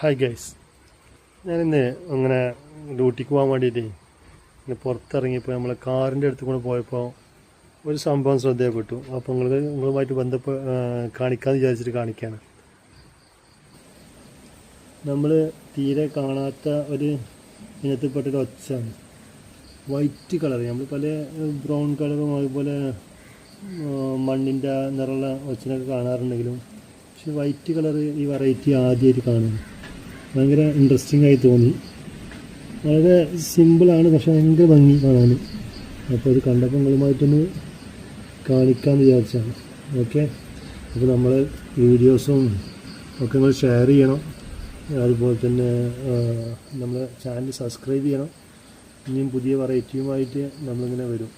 Hi guys, ഞാനിന്ന് അങ്ങനെ ഡ്യൂട്ടിക്ക് പോകാൻ വേണ്ടിയിട്ട് ഇന്ന് പുറത്തിറങ്ങിയപ്പോൾ നമ്മളെ കാറിൻ്റെ അടുത്ത് കൂടെ പോയപ്പോൾ ഒരു സംഭവം ശ്രദ്ധയപ്പെട്ടു. അപ്പോൾ നിങ്ങളുമായിട്ട് കാണിക്കാമെന്ന് വിചാരിച്ചിട്ട് കാണിക്കുകയാണ്. നമ്മൾ തീരെ കാണാത്ത ഒരു ഇനത്തിൽപ്പെട്ടൊരു ഒച്ചാണ്. വൈറ്റ് കളർ, നമ്മൾ പല ബ്രൗൺ കളറും അതുപോലെ മണ്ണിൻ്റെ നിറമുള്ള ഒച്ചിനൊക്കെ കാണാറുണ്ടെങ്കിലും പക്ഷെ വൈറ്റ് കളർ ഈ വെറൈറ്റി ആദ്യമായിട്ട് കാണുന്നു. ഭയങ്കര ഇൻട്രസ്റ്റിംഗ് ആയി തോന്നി. വളരെ സിമ്പിളാണ്, പക്ഷെ ഭയങ്കര ഭംഗി കാണാൻ. അപ്പോൾ അത് കണ്ടപ്പോൾ നിങ്ങളുമായിട്ടൊന്ന് കാണിക്കാമെന്ന് വിചാരിച്ചാണ്. ഓക്കെ, അപ്പോൾ നമ്മൾ വീഡിയോസും ഒക്കെ നിങ്ങൾ ഷെയർ ചെയ്യണം. അതുപോലെ തന്നെ നമ്മൾ ചാനൽ സബ്സ്ക്രൈബ് ചെയ്യണം. ഇനിയും പുതിയ വെറൈറ്റിയുമായിട്ട് നമ്മളിങ്ങനെ വരും.